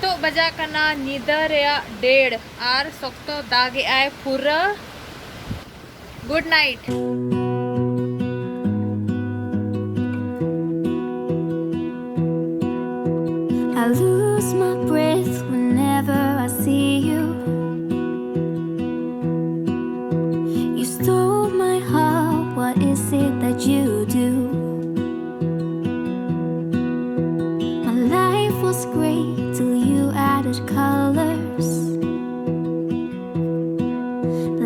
नितो बजा कना नीदा रेया 1:30 आर सख्तो दागे आए पूरा good night. I lose my breath whenever I see you. You stole my heart, what is it that you do? My life was great till you added colors.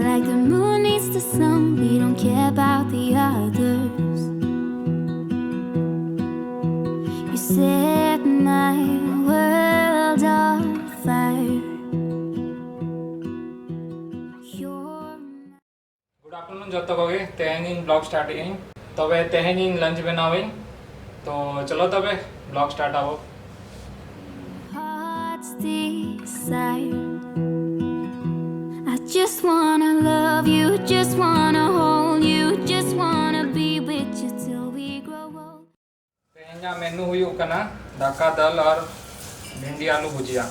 Like the moon needs the sun, we don't care about the others. You set my world on fire. Good afternoon जब तक हो गए तेहनीन blog start ही तबे तेहनीन lunch बनावे तो चलो तबे blog start आओ। Hearts desire. I just wanna love you, just wanna hold you, just wanna be with you till we grow old. तेहना मेनू हुई कना दाका दाल और भिंडी आलू भुजिया।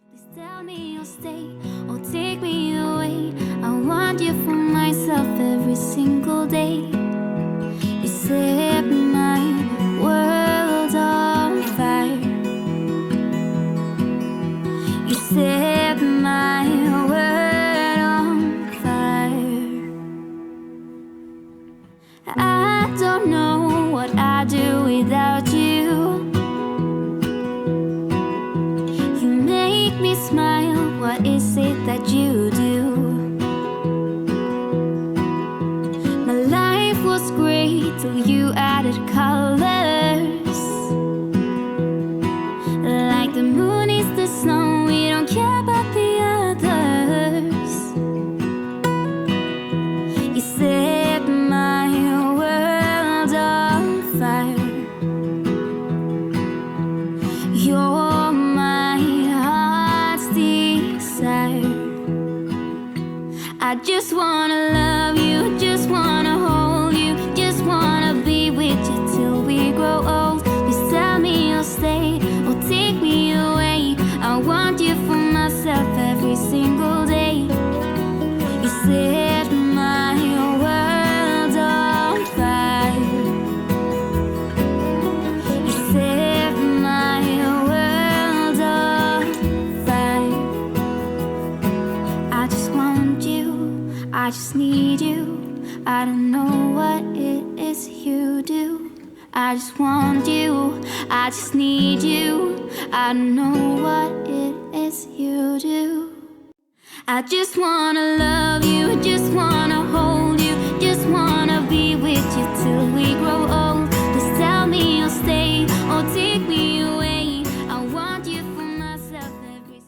Please tell me you'll stay or take me away. I want you for myself every single day. You set my world on fire. You set my world on fire. I don't know what I'd do without you. You make me smile, what is it that you do? My life was great till you added colors. Like the moon is the snow, we don't care about the others. You set my world on fire. You're my heart's desire. I just wanna love you, just wanna hold you, just wanna be with you till we grow old. Please tell me you'll stay or take me away. I want you for myself every single day. You set my world on fire. You set my world on fire. I just want you, I just need you. I don't know what it is you do. I just want you, I just need you. I don't know what it is you do. I just wanna love you, just wanna hold you, just wanna be with you till we grow old. Just tell me you'll stay or take me away. I want you for myself every.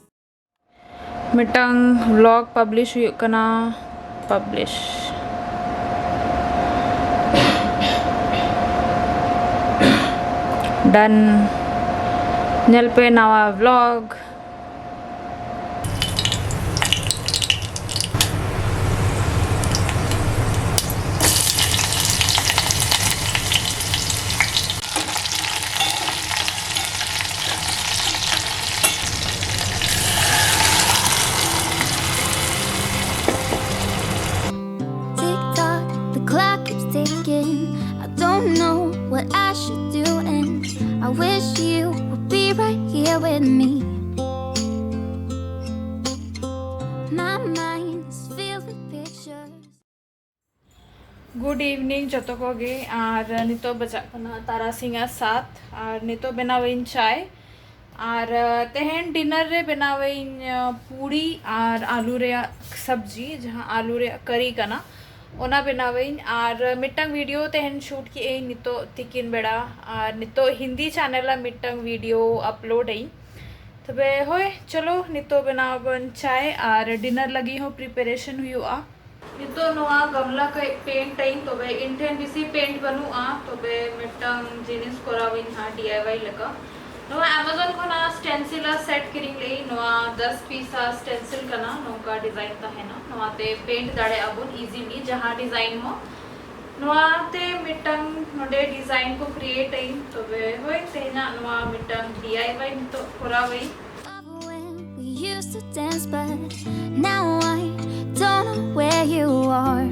Meeting vlog publish हुई कना publish done नल पे नवा vlog Tick tock, the clock keeps ticking. I don't know what I should do, and I wish you would be right here with me. My mind is filled with pictures. Good evening जतो को गे और नितो बजा कना तारा सिंगा 7 और नितो बनावेन चाय और तेहन डिनर रे बनावेन पूड़ी और आलू रे सब्जी जहाँ आलू रे करी कना ओना बनावेन और मिटंग वीडियो तेहन शूट की ए नितो तिकिन बेड़ा और नितो हिंदी चैनल मिटंग वीडियो अपलोड है तबे होय चलो नितो बनावन चाय और डिनर लगी हो प्रिपरेशन हुई आ नितो नोआ गमला का पेंट आई तबे इंटेन दिसी पेंट बनू आ तबे मिटंग जिनिस कोराविन हा डीआईवाई लगा नोआ अमेज़न को ना स्टेंसिल सेट करिंग ले नोआ 10 पीस स्टेंसिल कना नोका डिजाइन ता है ना नोआ ते पेंट दाड़े अबुन इजीली जहां डिजाइन मो नोआते मिटंग नोडे डिजाइन को क्रिएट आई तो वे होय तेना नोआ मिटंग DIY तो कोरावई We used to dance, but now I don't know where you are.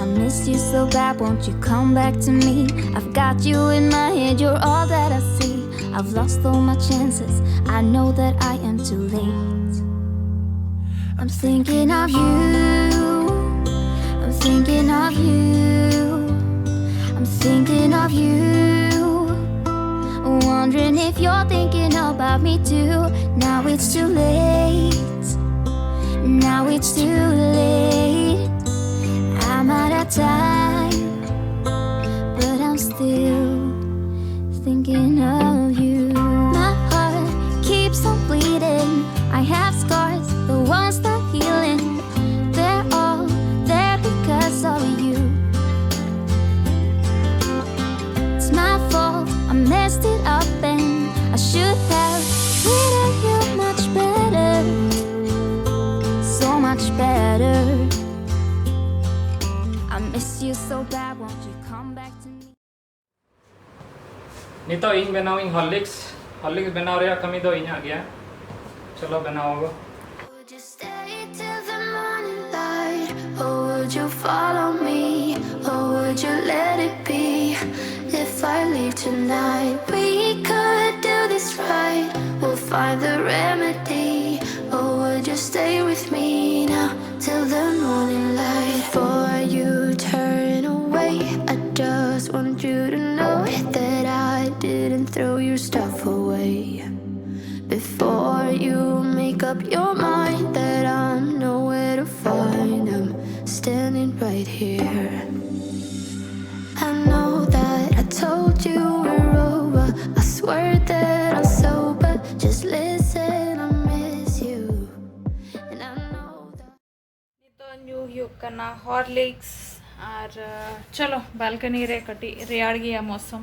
I miss you so bad, won't you come back to me? I've got you in my head, you're all that I see. I've lost all my chances, I know that I am too late. I'm thinking of you, I'm thinking of you, I'm thinking of you, wondering if you're thinking about me too. Now it's too late, now it's too late. I'm out of time, but I'm still thinking of you. My heart keeps on bleeding, I have scars, the ones that healing. They're all there because of you. It's my fault, I messed it up and I should have treated you much better, so much better. I miss you so bad, won't you come back to me? नितो इन बनाविंग Horlicks बनाव रे कमी दो इना गया चलो बनाओ Would you stay till the morning light, or would you follow me, or would you let it be? If I leave tonight, we could do this right, we'll find the remedy. Or would you stay with me now till the morning light? Before you turn away, I just want you to know that I didn't throw your stuff away. Before you make up your mind that I'm nowhere to find, I'm standing right here. I know that I told you we're over, I swear that I'm sober, just listen, I miss you, and I know that. तो new युग करना Horlicks और चलो balcony रे कटी रेयाड़ गया मौसम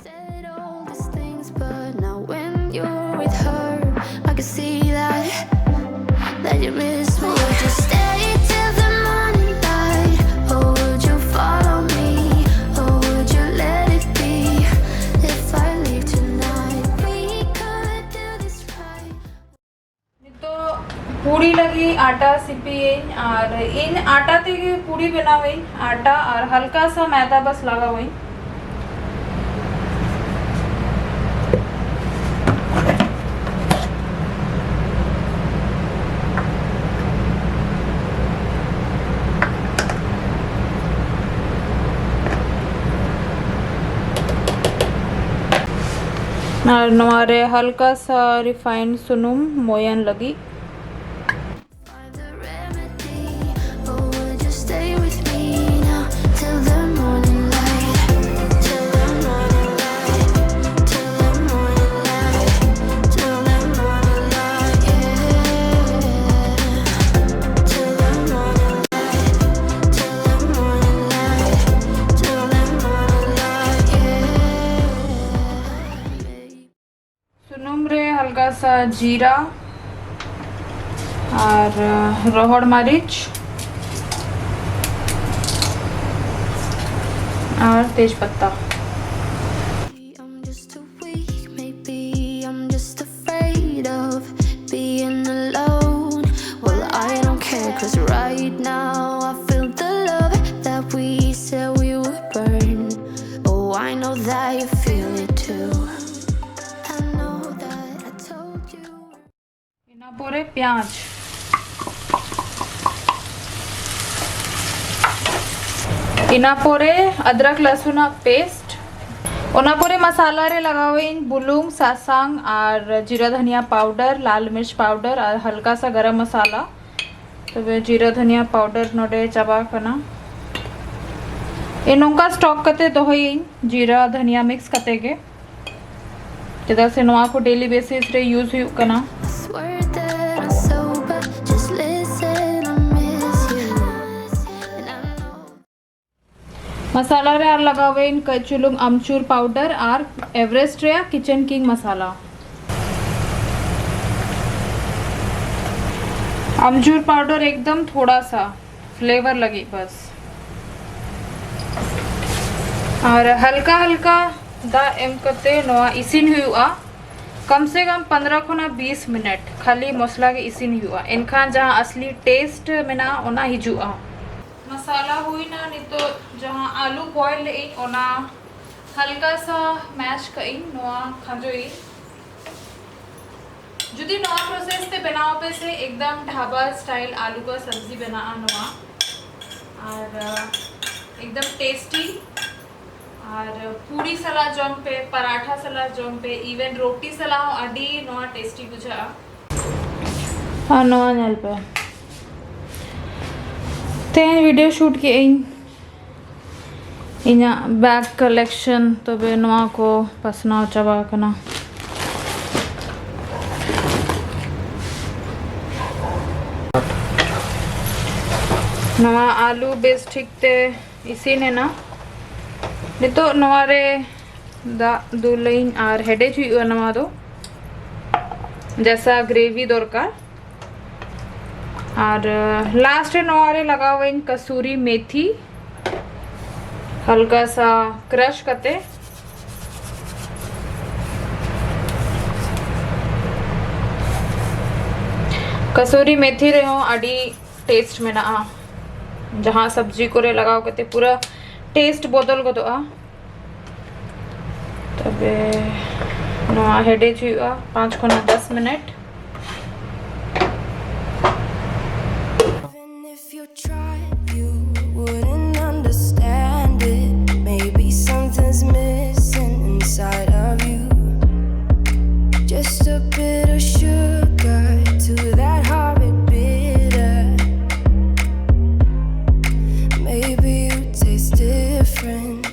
Said all these things, but now when you're with her, I can see that you miss me. Would you stay till the morning light, or would you follow me, or would you let it be? If I leave tonight, we could do this right. तो पूड़ी लगी आटा CP और इन आटा ते पूड़ी बनावे आटा और हल्का सा मैदा बस लगा हुई और हमारे हल्का सा रिफाइंड सुनुम मोयन लगी Find the remedy, or would you stay with me now till the morning light, till the morning light, till the morning light, till the morning light, yeah. Till the morning light, till the morning light, till the morning light, yeah. सुनुम रे हल्का सा जीरा और रोहड़ मरीच और तेज पत्ता I'm just too weak, maybe I'm just afraid of being alone. Well, I don't care, 'cause right now I feel the love that we said we would burn. Oh, I know that you feel it too. I know that I told you. इना पोरे प्याज इना पोरे अदरक लहसुन paste ओना पोरे मसाला रे लगावे बुलुंग सासांग और जीरा धनिया पाउडर लाल मिर्च पाउडर और हल्का सा गरम मसाला तो वे जीरा धनिया पाउडर नोडे चबा कना इनका स्टॉक कते दोहई जीरा धनिया मिक्स कते के जदा से नवा को डेली बेसिस रे यूज हुई कना I swear that I'm sober, just listen, I miss you, and I know. मसाला रे आर लगावे इन कचुलुंग अमचूर पाउडर और एवरेस्ट रे किचन किंग मसाला अमचूर पाउडर एकदम थोड़ा सा फ्लेवर लगे बस और हल्का हल्का दा एम कते नोआ इसिन हुआ कम से कम 15 खुना 20 मिनट खाली मसला के इसिन हुआ इनखान जहाँ असली टेस्ट मेना ओना हिजुआ मसाला हुई ना नितो जहाँ आलू बॉयल ले ओना हल्का सा मैश कई नोआ खाजोई जुदी नोआ प्रोसेस ते बनाओ पे से एकदम ढाबा स्टाइल आलू का सब्जी बना नोआ और एकदम टेस्टी और पूरी सला जम पे पराठा सला जम पे इवन रोटी सला अडी नोआ टेस्टी बुझा हाँ नोआ नेल पे तेन वीडियो शूट के इना बैग कलेक्शन तबे नोआ को पसना चाबा कना नवा आलू बेस ठीक ते इसी ने ना नितो नवारे दा दुलइन और हेडेज हुआ नवा दो जैसा ग्रेवी दरकार और लास्ट नवारे लगाओ इन कसूरी मेथी हल्का सा क्रश करते कसूरी मेथी रहे हो अडी टेस्ट में ना जहाँ सब्जी को रे लगाओ कहते पूरा टेस्ट बदल गो तबे नवा हेडेज हुआ 5 खुना 10 minute Even if you tried, you wouldn't understand it. Maybe something's missing inside of you. Just a bit of sugar to that horrid bitter. Maybe you taste different.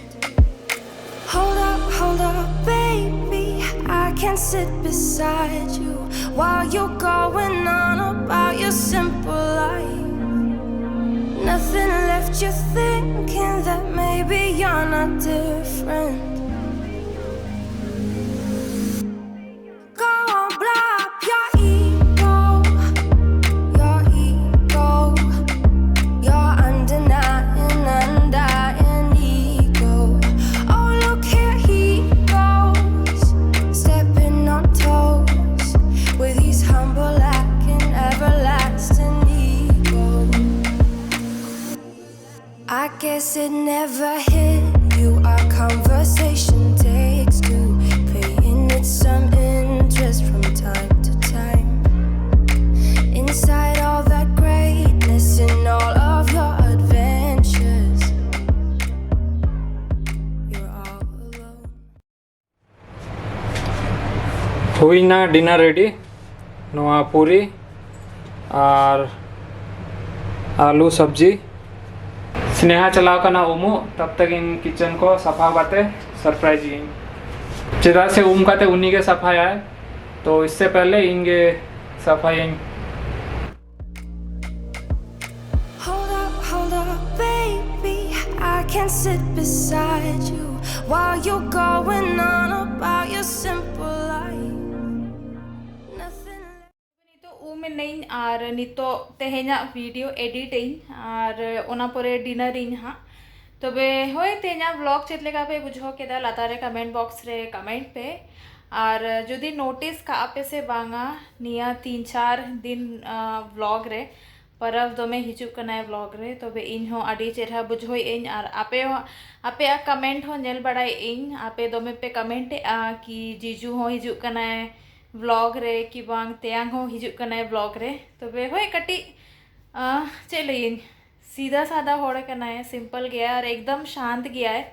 Hold up, baby. I can sit beside you while you're going on about your simple life. Nothing left you thinking that maybe you're not different. Go on, blow up your ego, your undenying, undying ego. Oh, look here he goes, stepping on toes with his humble acting, everlasting ego. I guess it never hit you. Our conversation takes two, paying it some interest from time to time. Inside all that greatness and all of your adventures, you're all alone. हुई ना dinner ready नोआ पूरी और आलू सब्जी स्नेहा चलाओ का ना उमू तब तक इन किचन को सफा बाते सरप्राइज चिदा से उम का ते उन्हीं के सफाई आए तो इससे पहले इनके सफाई Hold up, baby. I can sit beside you while you're going on about your simple life. Nothing. तो ऊ में नहीं और नितो तेहेना वीडियो एडिटिंग और ओना परे डिनर इन हाँ तबे होय तेहेना व्लॉग चेतले का पे बुझो केदा लातारे कमेंट बॉक्स रे कमेंट पे और जुदी नोटिस का आपे से बांगा निया 3-4 दिन व्लॉग रे परव दमे हिजू कना व्लॉग रे तबे इन हो अडी चेहरा बुझोय इन और आपे आ कमेंट हो नेल बड़ाई इन आपे दमे पे कमेंट आ कि जीजू हो हिजू कना व्लॉग रे कि बांग तेयांग हो हिजू कना व्लॉग रे तबे होय कटी चले इन सीधा साधा होड़े कना है सिंपल गया और एकदम शांत गया है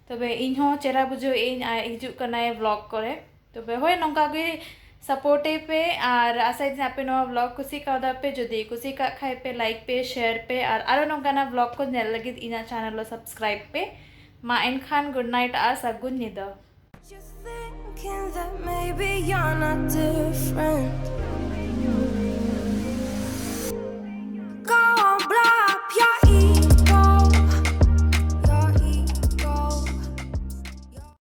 तबे इन हो चेहरा बुझो इन हिजू कना व्लॉग करे तबे होय नंका गे सपोर्टे पे और आशा आपे नवा व्लॉग कुसी का पे जुदी कुसी का खाए पे लाइक पे शेयर पे और आरो नंकाना व्लॉग को नेल लगित इना चैनल सब्सक्राइब पे मा एनखान गुड नाइट आ सगुन Nida Just thinking that maybe you're not different.